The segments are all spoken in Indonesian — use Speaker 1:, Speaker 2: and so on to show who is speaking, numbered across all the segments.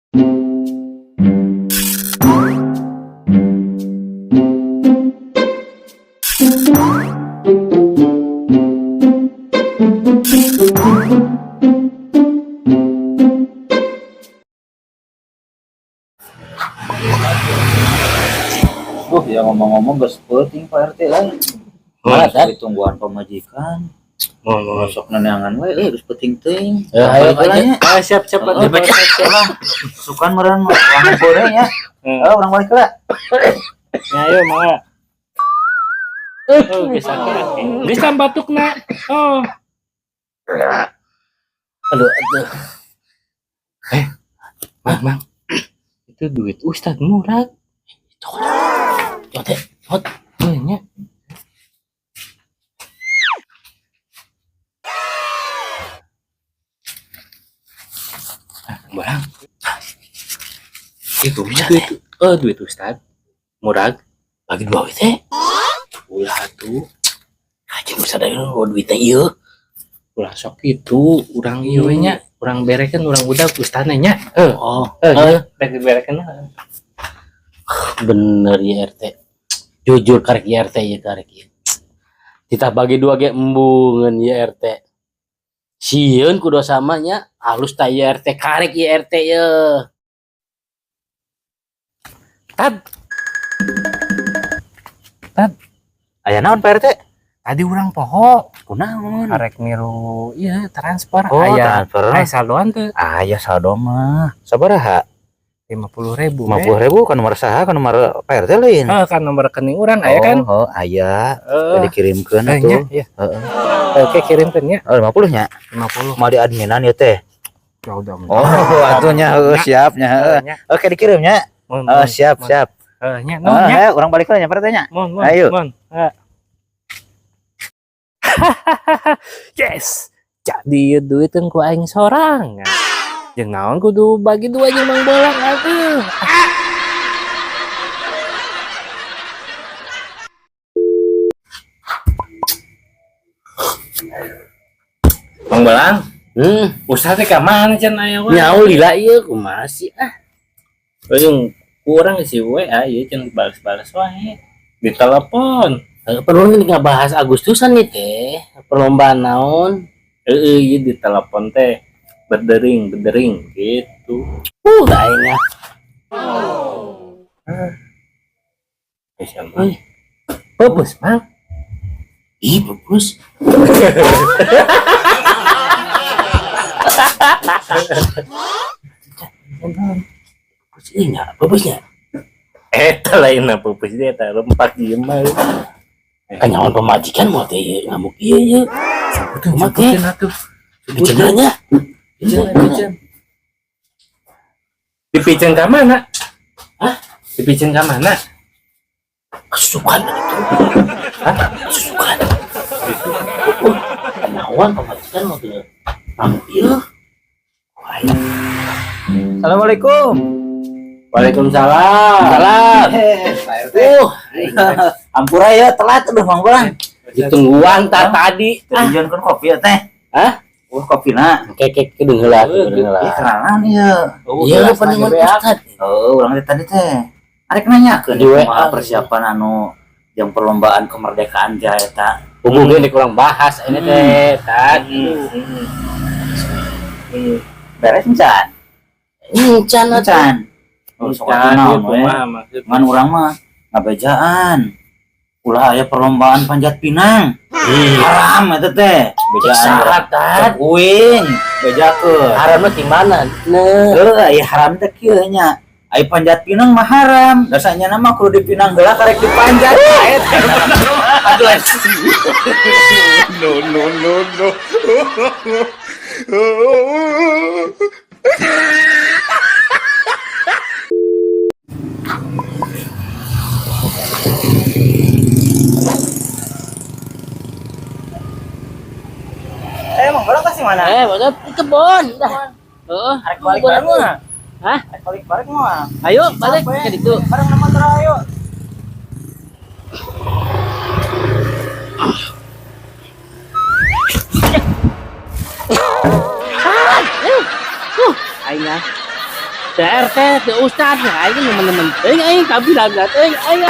Speaker 1: Ya ngomong-ngomong gak sepenting Pak RT lah. Malah tungguan pemajikan. Masuk neneangan we geus penting-ting.
Speaker 2: Ayo aja. Siap-siap
Speaker 1: Sukan meureun wangun goreng ya. Urang balik heula.
Speaker 2: Ya ayo mah. Geus batukna. Oh. Aduh. Mang. Itu duit Ustaz Murad. Hot. Nya. Barang. Itu duit Ustaz Murad bagi dua teh. Ulah tuh. Haji Ustaz aya duit teh ieu. Ulah sok itu urang ieu nya, urang berekeun urang budak Ustaz nya. Rek berekeun. Bener ya RT. Jujur karek ya RT ya karek ya. Kita bagi dua ge embungeun ya RT. Sieun kudu samanya halus ta ya RT karek ya RT ya. Tad.
Speaker 1: Aya naon Pak RT?
Speaker 2: Tadi urang poho.
Speaker 1: Kunaon?
Speaker 2: Karek milu ieu transfer
Speaker 1: aya.
Speaker 2: Aya saldoan teu?
Speaker 1: Aya saldo mah. Sabaraha?
Speaker 2: 50.000.
Speaker 1: 50.000 kan nomor saha kan nomor Pak RT lain.
Speaker 2: Kan nomor rekening urang aya kan?
Speaker 1: Aya. Dikirimkeun atuh.
Speaker 2: Heeh. Oke kirimkeun nya.
Speaker 1: 50 nya.
Speaker 2: 50.
Speaker 1: Mau di adminan ya teh.
Speaker 2: Ya udah.
Speaker 1: Atuhnya siapnya. Oke dikirimnya. Siap.
Speaker 2: Nya
Speaker 1: urang balik heula nya Pak RT nya.
Speaker 2: Ayo. Yes. Jadi duit ku aing sorangan. Jeung naon kudu bagi dua jeung Mang Bolang atuh. Mang Bolang? Ustaz teh ka mana can aya we? Nyaul lila ieu kumaha sih Jeung kurang si WA ieu can balas-balas wae. Di telepon. Perlu ngabahas Agustusan nih teh. Perlombaan naon? Ieu di telepon teh. Berdering gitu. Aingnya. Bagus, Mang. Ih, bagus. Bagusnya. Eta lain apa pupus dia eta lempak diem mah. Kan nyawan pemajikan mau teh ngamuk ieu. Saputu make atuh. Dicenanya. Dipicen ka mana? Hah? Dipicen ka mana? Kesukaan itu. Hah? Kesukaan. Kenawan pemajikan mau teh ngamuk ieu.
Speaker 1: Assalamualaikum.
Speaker 2: Waalaikumsalam. Salam.
Speaker 1: Ampura ya telat udah Mang Bolang.
Speaker 2: Ditungguan tadi.
Speaker 1: Tunjunkeun kopi ya teh.
Speaker 2: Hah?
Speaker 1: Kopina.
Speaker 2: Kek kedeung heula.
Speaker 1: Ih kenalan ieu.
Speaker 2: Iya pendengar Ustaz.
Speaker 1: Urang tadi teh. Arek nanyakeun kumaha persiapan anu yang perlombaan kemerdekaan teh eta.
Speaker 2: Hubungin kurang bahas ini teh tadi.
Speaker 1: Beres encan. Encan. Ngan urang mah ngabejaan. Ulah aya perlombaan panjat pinang. Haram eta teh. Bejaan uing bejakeun.
Speaker 2: Haramna di mana?
Speaker 1: Aya haram teh kieu nya. Ai panjat pinang mah haram. Dasanya nama kudu dipinang heula karek dipanjat. Aduh. No. Mang Bolang kasih mana?
Speaker 2: Bolang di kebon. Heeh.
Speaker 1: Arek balik bareng mah.
Speaker 2: Hah?
Speaker 1: Arek balik bareng mah.
Speaker 2: Ayo balik ke ditu.
Speaker 1: Bareng nama tara ayo.
Speaker 2: Aina. TRT teh ustad ya aing nemen-nemen teuing aing kabilaga teuing aing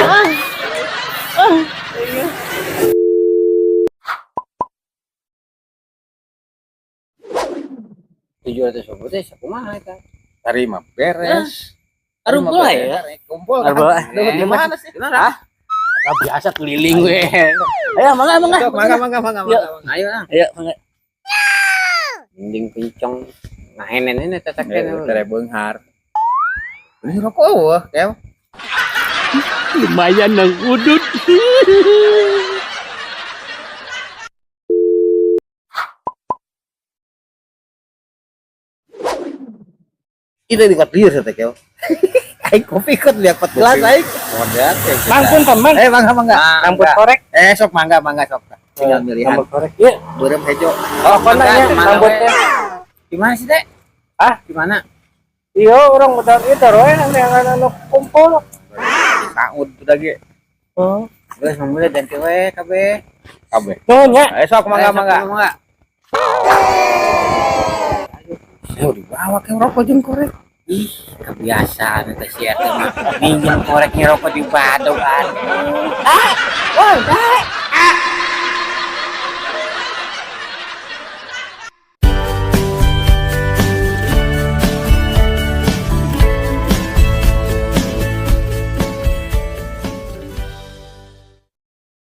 Speaker 3: tujuh ratus ribu teh kumaha eta tarima beres
Speaker 2: aduh bola ya
Speaker 3: kumpul
Speaker 2: Aduh, bola.
Speaker 3: di mana sih
Speaker 2: Hah? Nah, biasa keliling we ayo mangga
Speaker 3: ayo
Speaker 2: ayo mangga
Speaker 3: mending pincong ngahenen ini tetek
Speaker 4: tere beunghar. Ini rokok wah, Kew.
Speaker 2: lumayan nang udut
Speaker 4: Itu di kot liur teh, Kew. Aing kopi ikut lihat pot gelas aing.
Speaker 3: modal
Speaker 2: langsung teman
Speaker 4: Mangga.
Speaker 2: rambut korek
Speaker 4: Sok mangga sok. Tinggal milihan.
Speaker 2: rambut korek ya
Speaker 4: Burem hejo.
Speaker 2: oh konanya rambutnya
Speaker 3: gimana sih teh
Speaker 2: Ah?
Speaker 3: gimana
Speaker 2: iya orang modal itu roe yang kumpul
Speaker 4: Saud udah ge.
Speaker 2: oh
Speaker 3: geus mangga dan we kabeh
Speaker 2: nya
Speaker 4: Sok mangga.
Speaker 3: Ayo dibawa ke rokok jeung korek. Ih, kebiasaan eta si eta mah. Minjem korek ngerokok di badog.
Speaker 2: wah